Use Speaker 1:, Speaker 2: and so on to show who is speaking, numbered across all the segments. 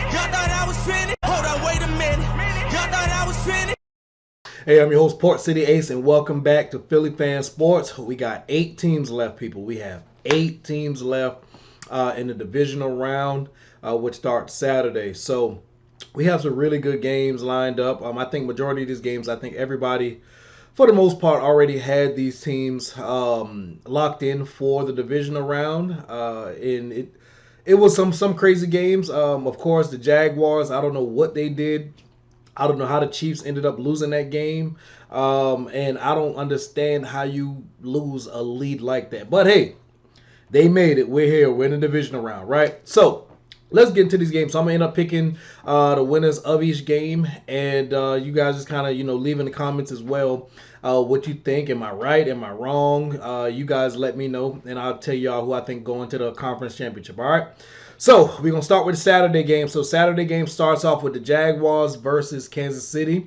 Speaker 1: Y'all thought I was finished? Hold on, wait a minute. Y'all thought I was finished?
Speaker 2: Hey, I'm your host, Port City Ace, and welcome back to Philly Fan Sports. We got 8 teams left, people. We have 8 teams left in the divisional round, which starts Saturday. So we have some really good games lined up. I think majority of these games, I think everybody, for the most part, already had these teams locked in for the divisional round. And it was some crazy games. Of course, the Jaguars, I don't know what they did. I don't know how the Chiefs ended up losing that game. And I don't understand how you lose a lead like that. But hey, they made it. We're here. We're in the divisional round, right? So let's get into these games. So I'm gonna end up picking the winners of each game, and you guys just kind of leave in the comments as well what you think. Am I right? Am I wrong? You guys let me know, and I'll tell y'all who I think going to the conference championship. All right. So we're gonna start with the Saturday game. So Saturday game starts off with the Jaguars versus Kansas City.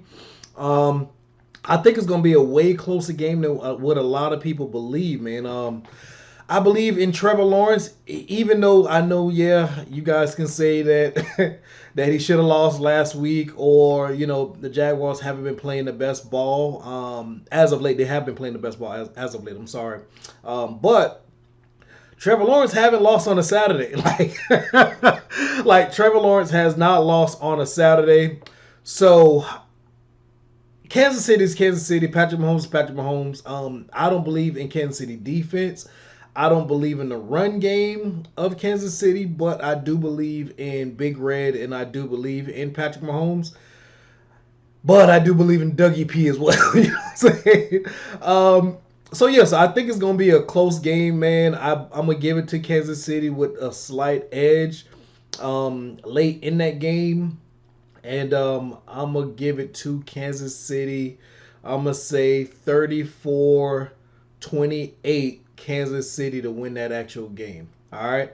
Speaker 2: Um, I think it's gonna be a way closer game than what a lot of people believe, man. I believe in Trevor Lawrence, even though I know, yeah, you guys can say that that he should have lost last week, or the Jaguars haven't been playing the best ball as of late. They have been playing the best ball as of late. I'm sorry, but Trevor Lawrence haven't lost on a Saturday. Like Trevor Lawrence has not lost on a Saturday. So Kansas City is Kansas City. Patrick Mahomes is Patrick Mahomes. I don't believe in Kansas City defense. I don't believe in the run game of Kansas City, but I do believe in Big Red and I do believe in Patrick Mahomes. But I do believe in Dougie P as well. You know what I'm saying? So yes, I think it's gonna be a close game, man. I'm gonna give it to Kansas City with a slight edge late in that game, and I'm gonna give it to Kansas City. I'm gonna say 34-28 Kansas City to win that actual game. All right.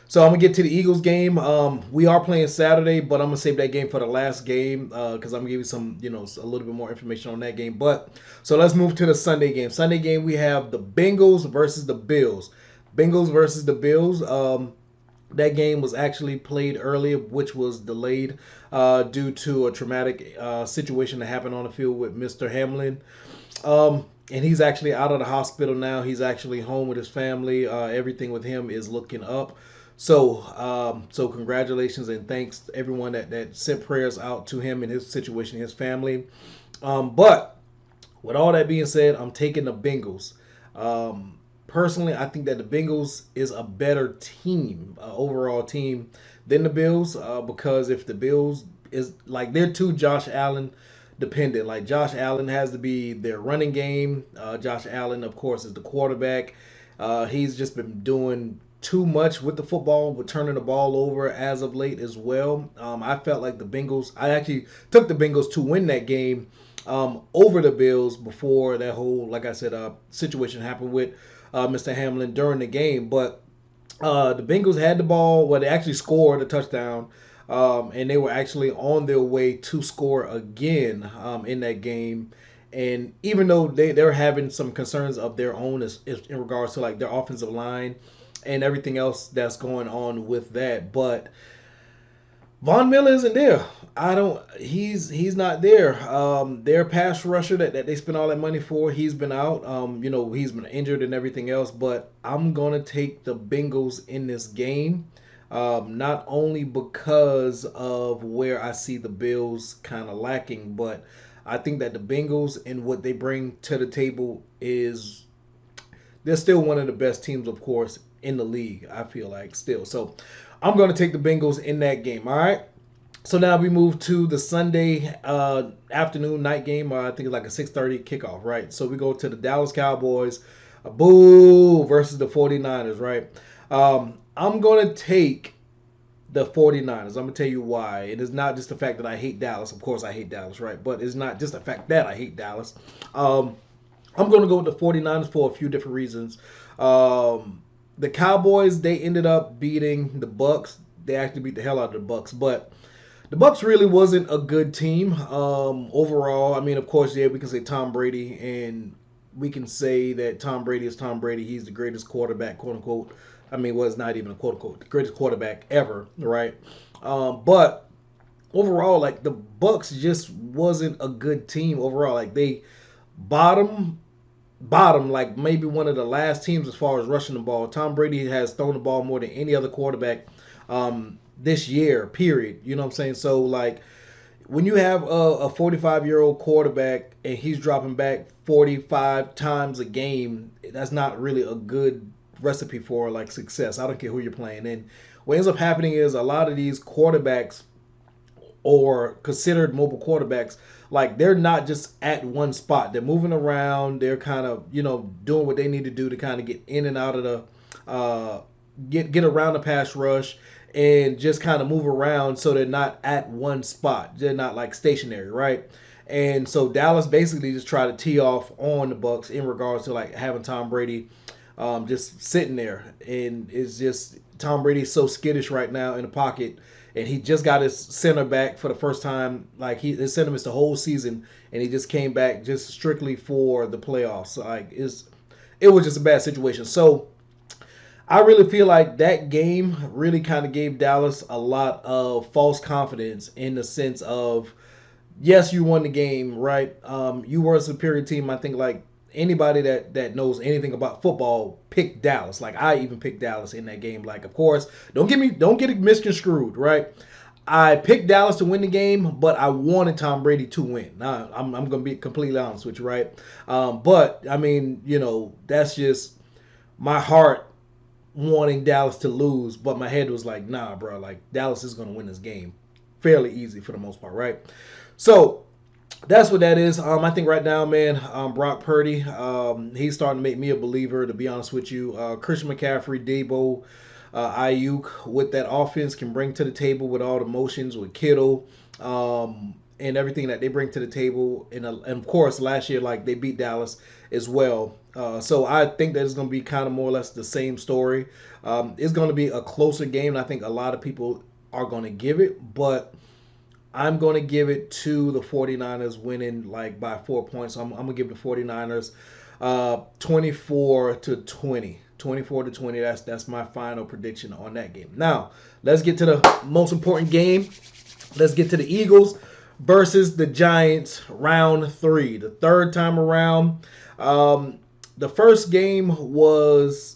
Speaker 2: So I'm gonna get to the Eagles game. We are playing Saturday, but I'm gonna save that game for the last game because I'm gonna give you some, a little bit more information on that game. But so let's move to the Sunday game. Sunday game we have the Bengals versus the Bills. Bengals versus the Bills. That game was actually played earlier, which was delayed due to a traumatic situation that happened on the field with Mr. Hamlin. And he's actually out of the hospital now. He's actually home with his family. Everything with him is looking up. So congratulations and thanks to everyone that sent prayers out to him and his situation, his family. But with all that being said, I'm taking the Bengals. Personally, I think that the Bengals is a better team, overall team, than the Bills. Because if the Bills is like they're too Josh Allen dependent. Like Josh Allen has to be their running game. Josh Allen, of course, is the quarterback. He's just been doing too much with the football, with turning the ball over as of late as well. I felt like the Bengals. I actually took the Bengals to win that game over the Bills before that whole, like I said, situation happened with Mr. Hamlin during the game. But the Bengals had the ball. Well, they actually scored a touchdown. And they were actually on their way to score again in that game. And even though they're having some concerns of their own in regards to like their offensive line and everything else that's going on with that, but Von Miller isn't there. I don't. He's not there. Their pass rusher that they spent all that money for, he's been out. He's been injured and everything else. But I'm gonna take the Bengals in this game. Not only because of where I see the Bills kind of lacking, but I think that the Bengals and what they bring to the table is they're still one of the best teams, of course, in the league. I feel like still. So I'm going to take the Bengals in that game. All right. So now we move to the Sunday afternoon night game. I think it's like a 6:30 kickoff, right? So we go to the Dallas Cowboys, boo, versus the 49ers, right? I'm going to take the 49ers. I'm going to tell you why. It is not just the fact that I hate Dallas. Of course, I hate Dallas, right? But it's not just the fact that I hate Dallas. I'm going to go with the 49ers for a few different reasons. The Cowboys, they ended up beating the Bucks. They actually beat the hell out of the Bucks, but the Bucks really wasn't a good team overall. I mean, of course, yeah, we can say Tom Brady, and we can say that Tom Brady is Tom Brady. He's the greatest quarterback, quote unquote. I mean, well, it's not even a quote unquote the greatest quarterback ever, right? But overall, like the Bucks just wasn't a good team overall. Like they bottom bottom, like maybe one of the last teams as far as rushing the ball. Tom Brady has thrown the ball more than any other quarterback this year, period. You know what I'm saying? So like when you have a 45-year-old quarterback and he's dropping back 45 times a game, that's not really a good recipe for like success. I don't care who you're playing. And what ends up happening is a lot of these quarterbacks or considered mobile quarterbacks, like they're not just at one spot. They're moving around. They're kind of doing what they need to do to kind of get in and out of the get around the pass rush and just kind of move around so they're not at one spot. They're not like stationary, right? And so Dallas basically just tried to tee off on the Bucks in regards to like having Tom Brady just sitting there, and it's just Tom Brady's so skittish right now in the pocket, and he just got his center back for the first time. Like his center missed the whole season, and he just came back just strictly for the playoffs. So, like it was just a bad situation. So I really feel like that game really kind of gave Dallas a lot of false confidence in the sense of, yes, you won the game, right? You were a superior team. I think like anybody that knows anything about football picked Dallas. Like I even picked Dallas in that game. Like of course, don't get it misconstrued, right? I picked Dallas to win the game, but I wanted Tom Brady to win. Now, I'm going to be completely honest with you, right? But I mean, that's just my heart wanting Dallas to lose, but my head was like, nah, bro, like Dallas is going to win this game fairly easy for the most part, right? So that's what that is. I think right now, man, Brock Purdy, he's starting to make me a believer, to be honest with you. Christian McCaffrey, Debo, Ayuk, what that offense can bring to the table with all the motions with Kittle, and everything that they bring to the table. And of course, last year, like they beat Dallas as well. So I think that it's going to be kind of more or less the same story. It's going to be a closer game, and I think a lot of people are going to give it, but I'm going to give it to the 49ers winning like by 4 points. So I'm going to give the 49ers 24-20. 24-20. That's my final prediction on that game. Now, let's get to the most important game. Let's get to the Eagles versus the Giants, round 3. The third time around. The first game was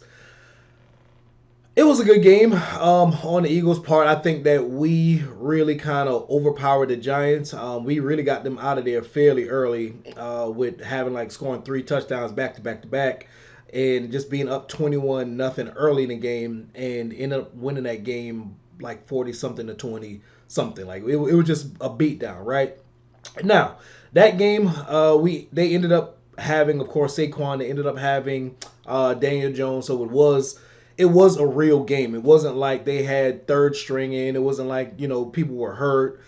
Speaker 2: a good game on the Eagles' part. I think that we really kind of overpowered the Giants. We really got them out of there fairly early with having like scoring 3 touchdowns back to back to back and just being up 21-0 early in the game and end up winning that game like 40-something to 20-something. Like it was just a beatdown, right? Now, that game, they ended up having, of course, Saquon. They ended up having Daniel Jones, so it was a real game. It wasn't like they had third string in. It wasn't like, people were hurt.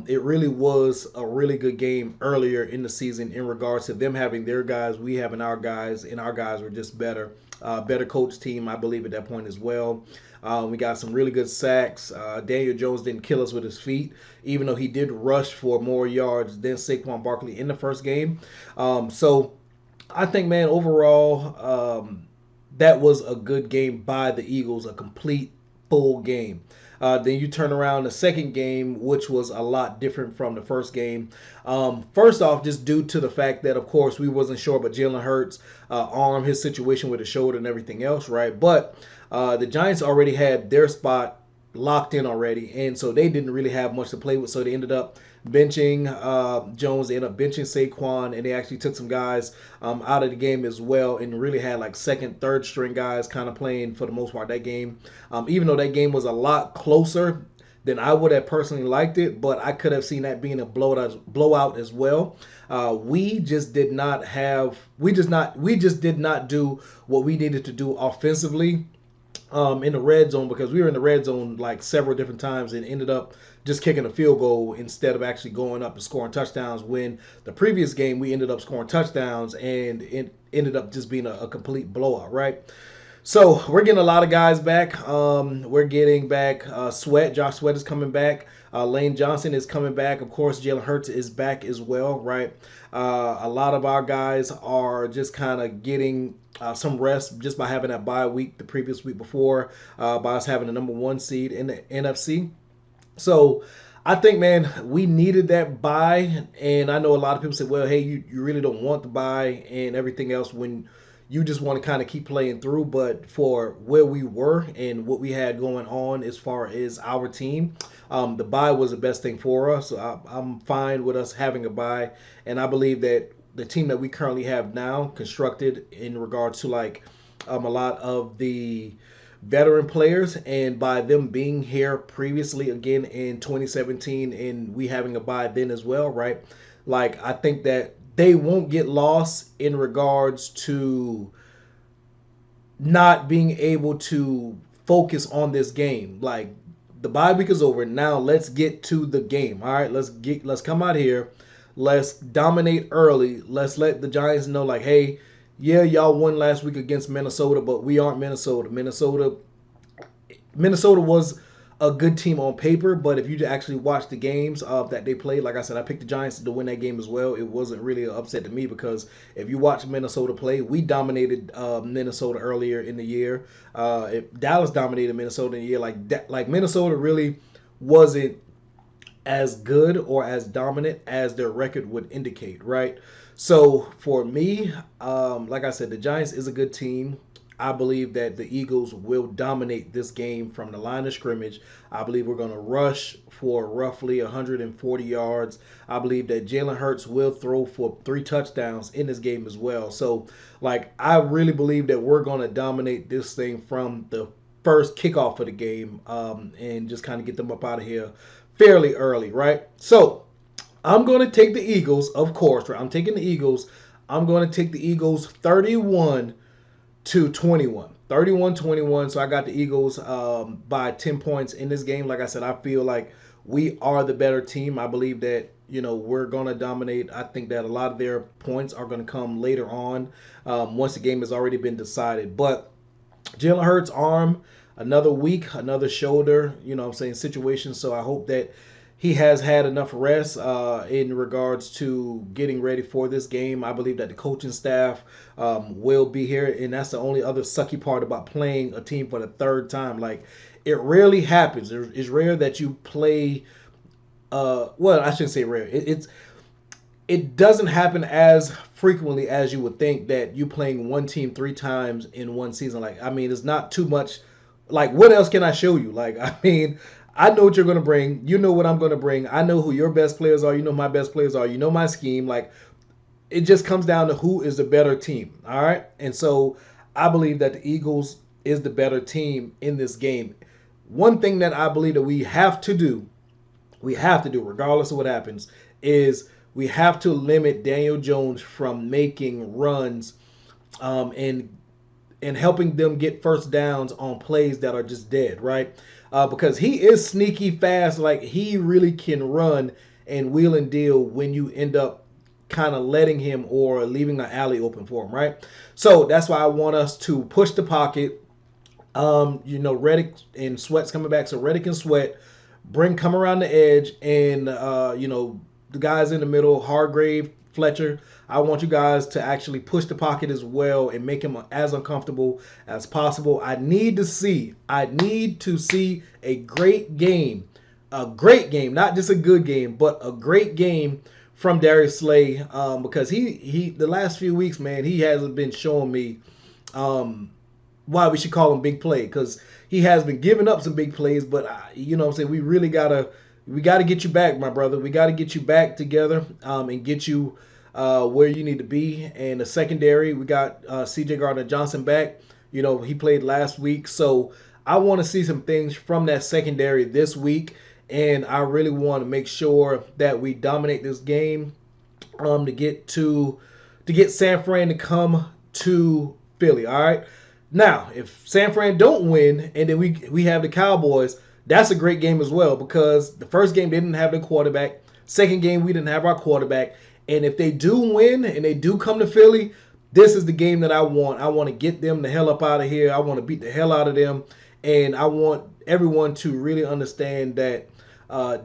Speaker 2: It really was a really good game earlier in the season in regards to them having their guys, we having our guys, and our guys were just better. Better coach team, I believe, at that point as well. We got some really good sacks. Daniel Jones didn't kill us with his feet, even though he did rush for more yards than Saquon Barkley in the first game. So I think, man, overall, that was a good game by the Eagles, a complete full game. Then you turn around the second game, which was a lot different from the first game. First off, just due to the fact that, of course, we wasn't sure about Jalen Hurts' arm, his situation with his shoulder and everything else, right? But the Giants already had their spot locked in already, and so they didn't really have much to play with, so they ended up benching Jones. They ended up benching Saquon, and they actually took some guys out of the game as well, and really had like second, third string guys kind of playing for the most part that game. Even though that game was a lot closer than I would have personally liked it, but I could have seen that being a blowout as well. We just did not do what we needed to do offensively in the red zone, because we were in the red zone like several different times and ended up just kicking a field goal instead of actually going up and scoring touchdowns, when the previous game we ended up scoring touchdowns and it ended up just being a complete blowout, right? So we're getting a lot of guys back. We're getting back Sweat. Josh Sweat is coming back. Lane Johnson is coming back. Of course, Jalen Hurts is back as well, right? A lot of our guys are just kind of getting some rest just by having that bye week the previous week before, by us having the number 1 seed in the NFC. So I think, man, we needed that buy, and I know a lot of people say, "Well, hey, you really don't want the buy and everything else when you just want to kind of keep playing through." But for where we were and what we had going on as far as our team, the buy was the best thing for us. So I'm fine with us having a buy, and I believe that the team that we currently have now, constructed in regards to like a lot of the veteran players, and by them being here previously again in 2017 and we having a bye then as well, right? Like I think that they won't get lost in regards to not being able to focus on this game. Like the bye week is over. Now let's get to the game. All right, let's come out here. Let's dominate early. Let's let the Giants know like, hey, yeah, y'all won last week against Minnesota, but we aren't Minnesota. Minnesota was a good team on paper, but if you actually watch the games that they played, like I said, I picked the Giants to win that game as well. It wasn't really an upset to me because if you watch Minnesota play, we dominated Minnesota earlier in the year. Dallas dominated Minnesota in the year. Like Minnesota really wasn't as good or as dominant as their record would indicate, right? So for me, like I said, the Giants is a good team. I believe that the Eagles will dominate this game from the line of scrimmage. I believe we're going to rush for roughly 140 yards. I believe that Jalen Hurts will throw for 3 touchdowns in this game as well. So, like, I really believe that we're going to dominate this thing from the first kickoff of the game and just kind of get them up out of here fairly early, right? So, I'm going to take the Eagles, of course, right? I'm taking the Eagles. I'm going to take the Eagles 31 to 21. 31-21. So I got the Eagles by 10 points in this game. Like I said, I feel like we are the better team. I believe that, we're going to dominate. I think that a lot of their points are going to come later on once the game has already been decided. But Jalen Hurts' arm, another week, another shoulder, situation. So I hope that he has had enough rest in regards to getting ready for this game. I believe that the coaching staff will be here, and that's the only other sucky part about playing a team for the third time. Like, it rarely happens. It's rare that you play. Well, I shouldn't say rare. It doesn't happen as frequently as you would think that you playing one team 3 times in one season. Like, I mean, it's not too much. Like, what else can I show you? Like, I mean, I know what you're going to bring. You know what I'm going to bring. I know who your best players are. You know my best players are. You know my scheme. Like, it just comes down to who is the better team. All right? And so I believe that the Eagles is the better team in this game. One thing that I believe that we have to do, regardless of what happens, is we have to limit Daniel Jones from making runs and helping them get first downs on plays that are just dead, right? Because he is sneaky fast. Like, he really can run and wheel and deal when you end up kind of letting him or leaving an alley open for him, right? So that's why I want us to push the pocket. Reddick and Sweat's coming back. So Reddick and Sweat come around the edge, and the guys in the middle, Hargrave, Fletcher, I want you guys to actually push the pocket as well and make him as uncomfortable as possible. I need to see a great game, not just a good game, but a great game from Darius Slay, because he the last few weeks, man, he hasn't been showing me why we should call him big play, because he has been giving up some big plays, but what I'm saying, we really gotta get you back, my brother. We got to get you back together and get you where you need to be. And the secondary, we got C.J. Gardner-Johnson back. He played last week. So I want to see some things from that secondary this week. And I really want to make sure that we dominate this game to get San Fran to come to Philly. All right. Now, if San Fran don't win and then we have the Cowboys, that's a great game as well, because the first game they didn't have their quarterback. Second game we didn't have our quarterback. And if they do win and they do come to Philly, this is the game that I want. I want to get them the hell up out of here. I want to beat the hell out of them. And I want everyone to really understand that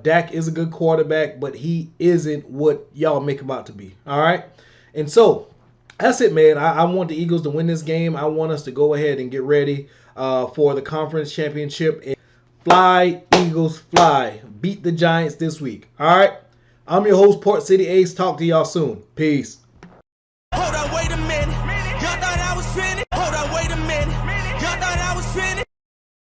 Speaker 2: Dak is a good quarterback, but he isn't what y'all make him out to be. All right? And so that's it, man. I want the Eagles to win this game. I want us to go ahead and get ready for the conference championship. Fly, Eagles, fly. Beat the Giants this week. All right. I'm your host, Port City Ace. Talk to y'all soon. Peace.
Speaker 1: Hold on, wait a minute.